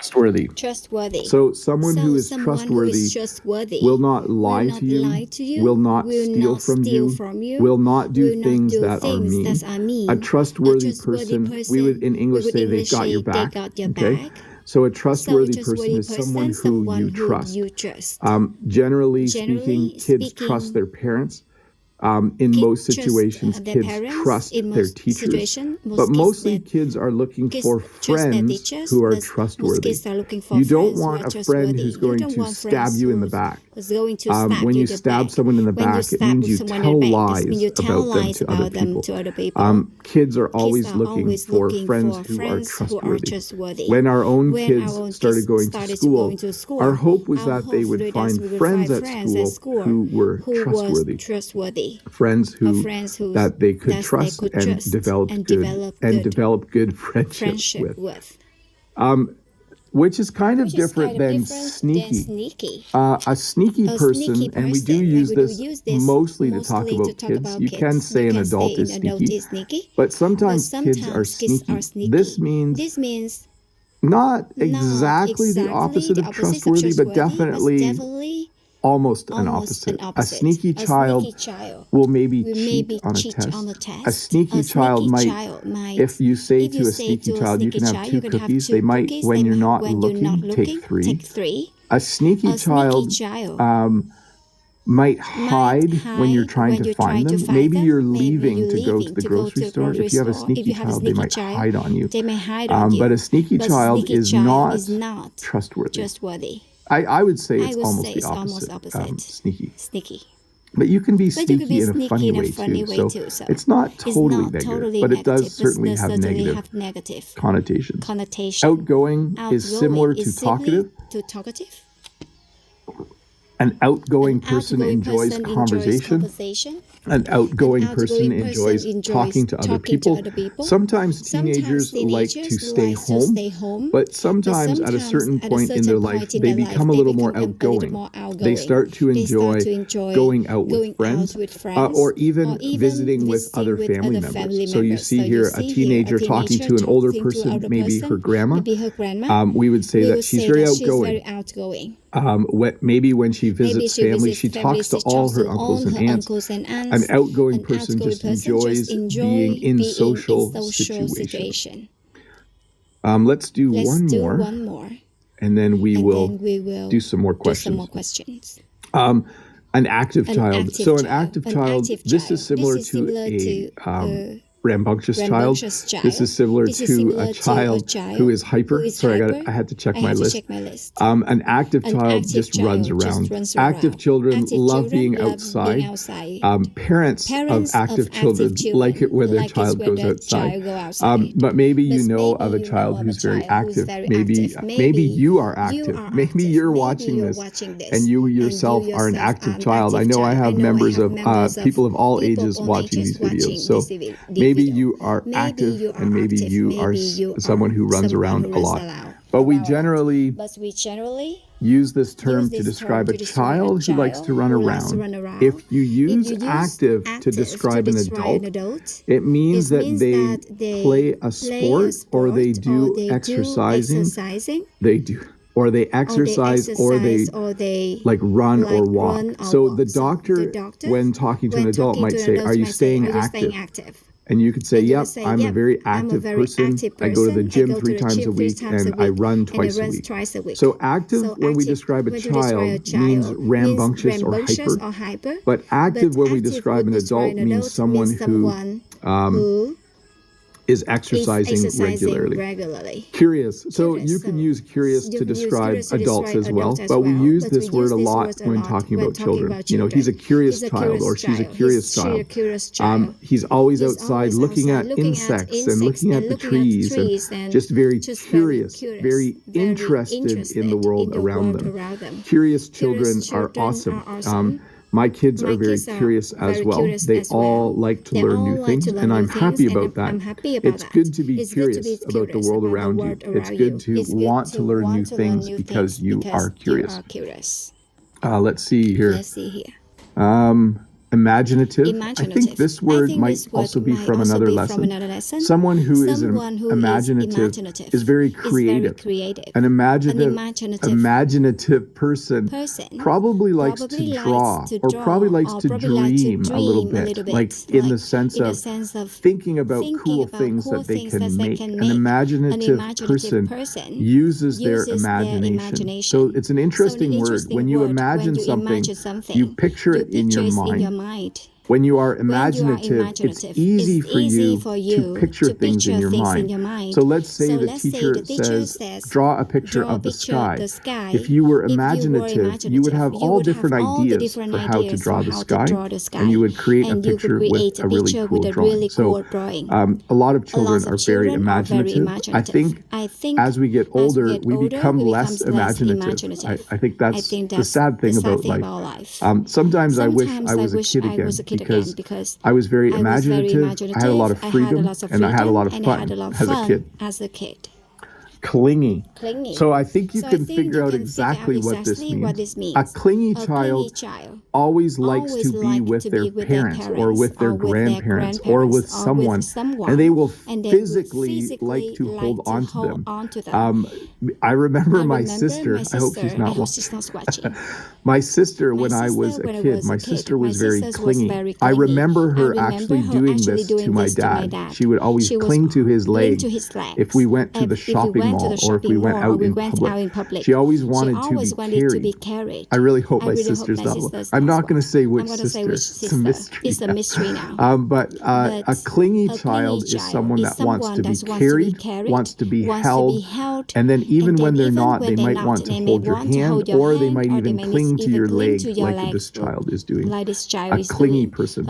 Trustworthy. Trustworthy. So someone who is someone trustworthy trustworthy will not lie not to you, lie to you, will not will steal not from steal you, from you, will not do will not things do that are things mean. that are mean. A trustworthy trustworthy person, we would in English we would say English they've got say your they back. got your Okay, back. so a So a trustworthy person trustworthy is someone person, who someone you who trust. you trust. Generally speaking, kids trust their parents. In most situations, kids trust their teachers, but mostly kids are looking for friends who are trustworthy. You don't want a friend who's going to stab you in the back. When you stab someone in the back, it means you tell lies about them to other people. Kids are always looking for friends who are trustworthy. When our own kids started going to school, our hope was that they would find friends at school who were trustworthy. Friends who that they could trust and develop good friendship with. Which is kind of different than sneaky. A sneaky person, and we do use this mostly to talk about kids. You can say an adult is sneaky, but sometimes kids are sneaky. This means not exactly the opposite of trustworthy, but definitely almost an opposite. A sneaky child will maybe cheat on a test. A sneaky child might, if you say to a sneaky child, you can have 2 cookies, they might, when you're not looking, take 3. A sneaky child might hide when you're trying to find them. Maybe you're leaving to go to the grocery store. If you have a sneaky child, they might hide on you. But a sneaky child is not trustworthy. I would say it's almost the opposite. Sneaky. But you can be sneaky in a funny way too. So it's not totally negative, but it does certainly have negative connotations. Outgoing is similar to talkative. An outgoing person enjoys conversation. An outgoing person enjoys talking to other people. Sometimes teenagers like to stay home, but sometimes at a certain point in their life, they become a little more outgoing. They start to enjoy going out with friends, or even visiting with other family members. So you see here a teenager talking to an older person, maybe her grandma. We would say that she's very outgoing. Maybe when she visits family, she talks to all her uncles and aunts. An outgoing person just enjoys being in social situation. Let's do one more, and then we will do some more questions. An active child. So an active child, this is similar to a rambunctious child. This is similar to a child who is hyper. Sorry, I had to check my list. An active child just runs around. Active children love being outside. Parents of active children like it when their child goes outside. But maybe you know of a child who's very active. Maybe you are active. Maybe you're watching this and you yourself are an active child. I know I have members of people of all ages watching these videos. So maybe you are active and maybe you are someone who runs around a lot. But we generally use this term to describe a child who likes to run around. If you use active to describe an adult, it means that they play a sport or they do exercising. Or they exercise, or they like run or walk. So the doctor, when talking to an adult, might say, "Are you staying active?" And you could say, "Yep, I'm a very active person. I go to the gym 3 times a week and I run twice a week." So active, when we describe a child, means rambunctious or hyper. But active, when we describe an adult, means someone who is exercising regularly. Curious. So you can use curious to describe adults as well, but we use this word a lot when talking about children. You know, he's a curious child or she's a curious child. He's always outside looking at insects and looking at the trees and just very curious, very interested in the world around them. Curious children are awesome. My kids are very curious as well. They all like to learn new things, and I'm happy about that. It's good to be curious about the world around you. It's good to want to learn new things because you are curious. Let's see here. Imaginative. I think this word might also be from another lesson. Someone who is imaginative is very creative. An imaginative person probably likes to draw or probably likes to dream a little bit, like in the sense of thinking about cool things that they can make. An imaginative person uses their imagination. So it's an interesting word. When you imagine something, you picture it in your mind. When you are imaginative, it's easy for you to picture things in your mind. So let's say the teacher says, draw a picture of the sky. If you were imaginative, you would have all different ideas for how to draw the sky, and you would create a picture with a really cool drawing. So a lot of children are very imaginative. I think as we get older, we become less imaginative. I think that's the sad thing about life. Sometimes I wish I was a kid again, because I was very imaginative, I had a lot of freedom, and I had a lot of fun as a kid. Clingy. So I think you can figure out exactly what this means. A clingy child always likes to be with their parents or with their grandparents or with someone, and they will physically like to hold on to them. I remember my sister, I hope she's not watching. My sister, when I was a kid, my sister was very clingy. I remember her actually doing this to my dad. She would always cling to his leg if we went to the shopping mall or if we went out in public. She always wanted to be carried. I really hope my sister's not. I'm not going to say which sister. It's a mystery now. But a clingy child is someone that wants to be carried, wants to be held, and then even when they're not, they might want to hold your hand, or they might even cling to your leg like this child is doing. A clingy person.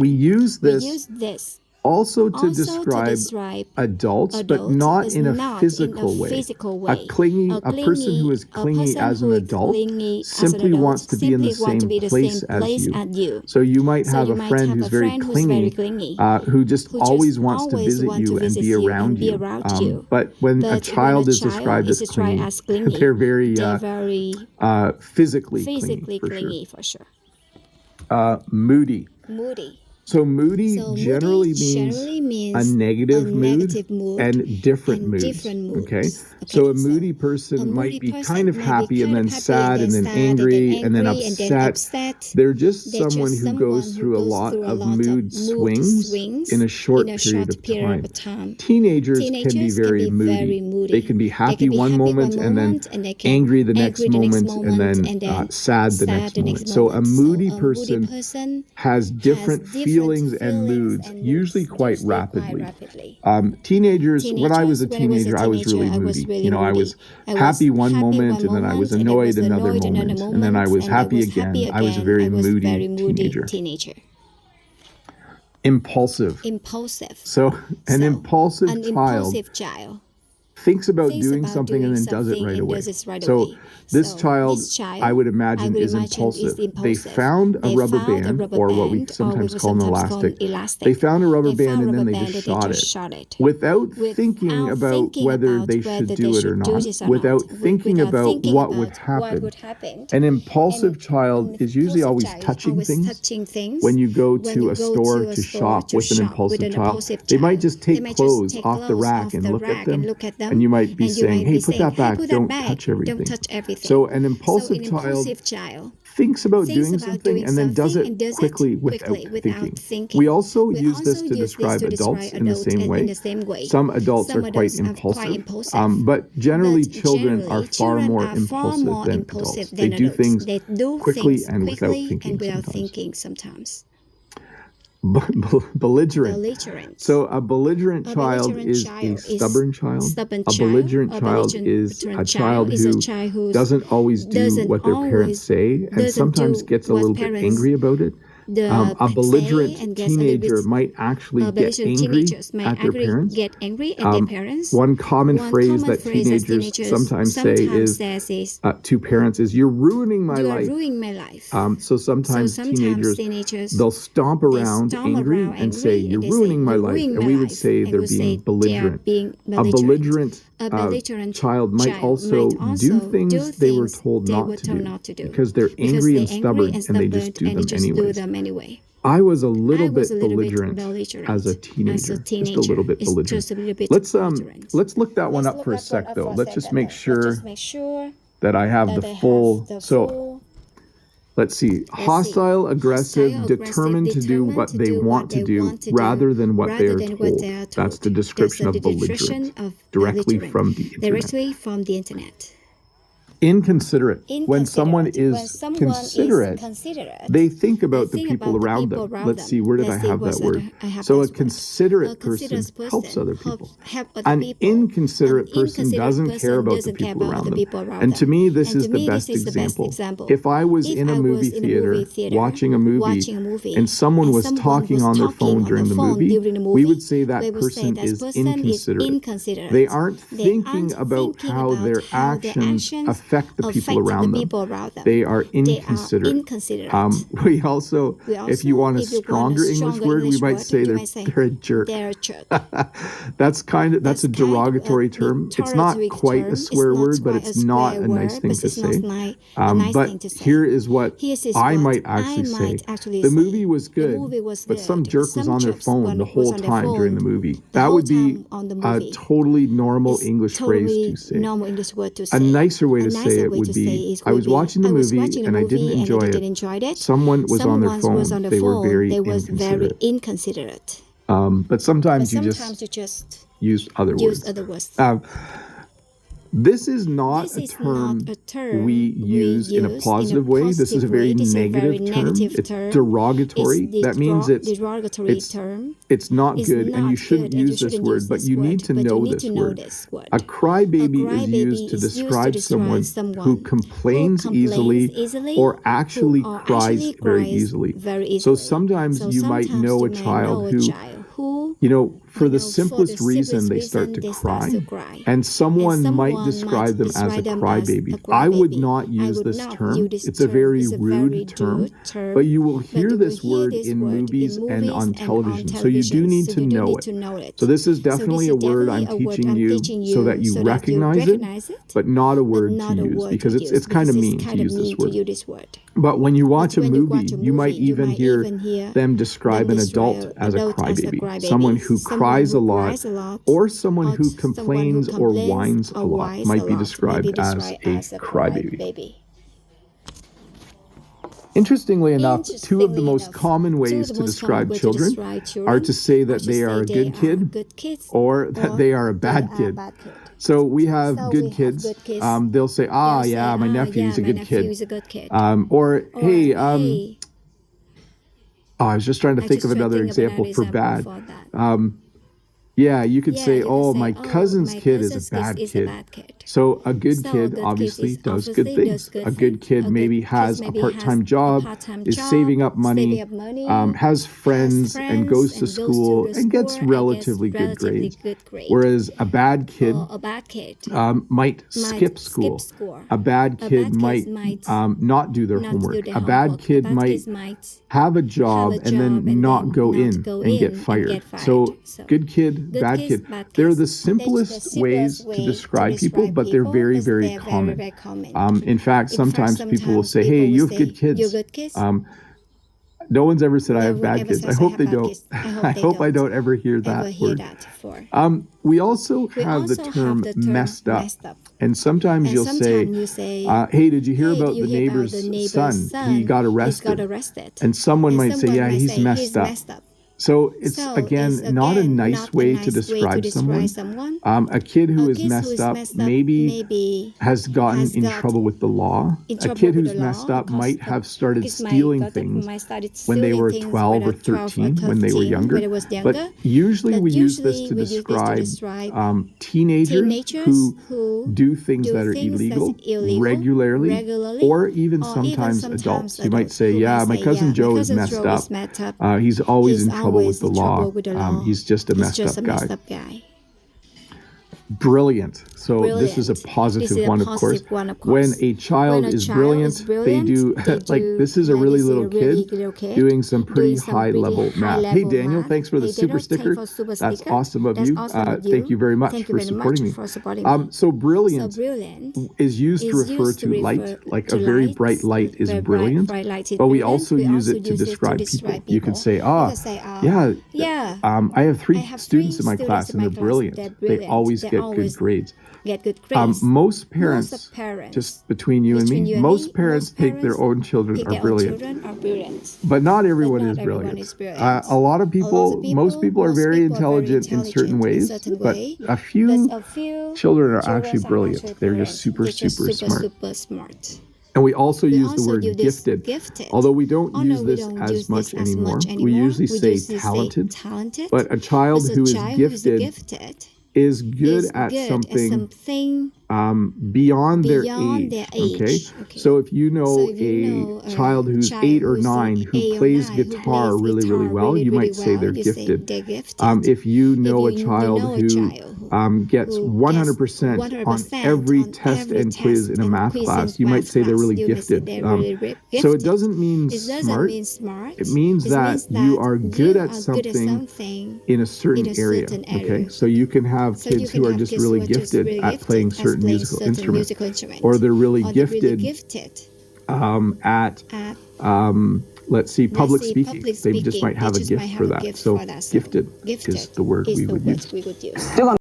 We use this also to describe adults, but not in a physical way. A person who is clingy as an adult simply wants to be in the same place as you. So you might have a friend who's very clingy, who just always wants to visit you and be around you. But when a child is described as clingy, they're very physically clingy for sure. Moody. So moody generally means a negative mood and different moods. Okay, so a moody person might be kind of happy and then sad and then angry and then upset. They're just someone who goes through a lot of mood swings in a short period of time. Teenagers can be very moody. They can be happy one moment and then angry the next moment and then sad the next moment. So a moody person has different feelings and moods, usually quite rapidly. Teenagers, when I was a teenager, I was really moody. You know, I was happy one moment, and then I was annoyed another moment, and then I was happy again. I was a very moody teenager. Impulsive. So an impulsive child thinks about doing something and then does it right away. So this child, I would imagine, is impulsive. They found a rubber band, or what we sometimes call an elastic. They found a rubber band and then they just shot it without thinking about whether they should do it or not, without thinking about what would happen. An impulsive child is usually always touching things. When you go to a store to shop with an impulsive child, they might just take clothes off the rack and look at them. And you might be saying, hey, put that back, don't touch everything. So an impulsive child thinks about doing something and then does it quickly without thinking. We also use this to describe adults in the same way. Some adults are quite impulsive, but generally children are far more impulsive than adults. They do things quickly and without thinking sometimes. Belligerent. So a belligerent child is a stubborn child. A belligerent child is a child who doesn't always do what their parents say and sometimes gets a little bit angry about it. A belligerent teenager might actually get angry at their parents. One common phrase that teenagers sometimes say is to parents is, "You're ruining my life." So sometimes teenagers, they'll stomp around angry and say, "You're ruining my life," and we would say they're being belligerent. A belligerent child might also do things they were told not to do because they're angry and stubborn and they just do them anyway. I was a little bit belligerent as a teenager, just a little bit belligerent. Let's look that one up for a sec, though. Let's just make sure that I have the full. So let's see. Hostile, aggressive, determined to do what they want to do rather than what they are told. That's the description of belligerent, directly from the internet. Inconsiderate. When someone is considerate, they think about the people around them. Let's see, where did I have that word? So a considerate person helps other people. An inconsiderate person doesn't care about the people around them. And to me, this is the best example. If I was in a movie theater watching a movie and someone was talking on their phone during the movie, we would say that person is inconsiderate. They aren't thinking about how their actions affect the people around them. They are inconsiderate. We also, if you want a stronger English word, we might say they're a jerk. That's a derogatory term. It's not quite a swear word, but it's not a nice thing to say. But here is what I might actually say. The movie was good, but some jerk was on their phone the whole time during the movie. That would be a totally normal English phrase to say. A nicer way to say it would be, I was watching the movie and I didn't enjoy it. Someone was on their phone. They were very inconsiderate. But sometimes you just use other words. This is not a term we use in a positive way. This is a very negative term. It's derogatory. That means it's not good, and you shouldn't use this word, but you need to know this word. A crybaby is used to describe someone who complains easily or actually cries very easily. So sometimes you might know a child who, for the simplest reason, they start to cry. And someone might describe them as a crybaby. I would not use this term. It's a very rude term. But you will hear this word in movies and on television. So you do need to know it. So this is definitely a word I'm teaching you so that you recognize it, but not a word to use, because it's kind of mean to use this word. But when you watch a movie, you might even hear them describe an adult as a crybaby, someone who cries a lot, or someone who complains or whines a lot might be described as a crybaby. Interestingly enough, two of the most common ways to describe children are to say that they are a good kid or that they are a bad kid. So we have good kids. They'll say, yeah, my nephew's a good kid. Or, hey, I was just trying to think of another example for bad. Yeah, you could say, my cousin's kid is a bad kid. So a good kid obviously does good things. A good kid maybe has a part-time job, is saving up money, has friends and goes to school and gets relatively good grades. Whereas a bad kid might skip school. A bad kid might not do their homework. A bad kid might have a job and then not go in and get fired. So good kid, bad kid. They're the simplest ways to describe people, but they're very, very common. In fact, sometimes people will say, hey, you have good kids. No one's ever said I have bad kids. I hope they don't. I hope I don't ever hear that word. We also have the term messed up. And sometimes you'll say, hey, did you hear about the neighbor's son? He got arrested. And someone might say, yeah, he's messed up. So it's, again, not a nice way to describe someone. A kid who is messed up maybe has gotten in trouble with the law. A kid who's messed up might have started stealing things when they were 12 or 13, when they were younger. But usually we use this to describe teenagers who do things that are illegal regularly, or even sometimes adults. You might say, yeah, my cousin Joe is messed up. He's always in trouble with the law. He's just a messed up guy. Brilliant. So this is a positive one, of course. When a child is brilliant, they do, like, this is a really little kid doing some pretty high level math. Hey, Daniel, thanks for the super sticker. That's awesome of you. Thank you very much for supporting me. So brilliant is used to refer to light, like a very bright light is brilliant, but we also use it to describe people. You could say, I have 3 students in my class and they're brilliant. They always get good grades. Most parents, just between you and me, most parents think their own children are brilliant. But not everyone is brilliant. A lot of people, most people are very intelligent in certain ways, but a few children are actually brilliant. They're just super smart. And we also use the word gifted. Although we don't use this as much anymore. We usually say talented. But a child who is gifted is good at something beyond their age. Okay? So if you know a child who's 8 or 9 who plays guitar really, really well, you might say they're gifted. If you know a child who gets 100% on every test and quiz in a math class, you might say they're really gifted. So it doesn't mean smart. It means that you are good at something in a certain area. Okay? So you can have kids who are just really gifted at playing certain musical instruments, or they're really gifted at let's see, public speaking. They just might have a gift for that. So gifted is the word we would use.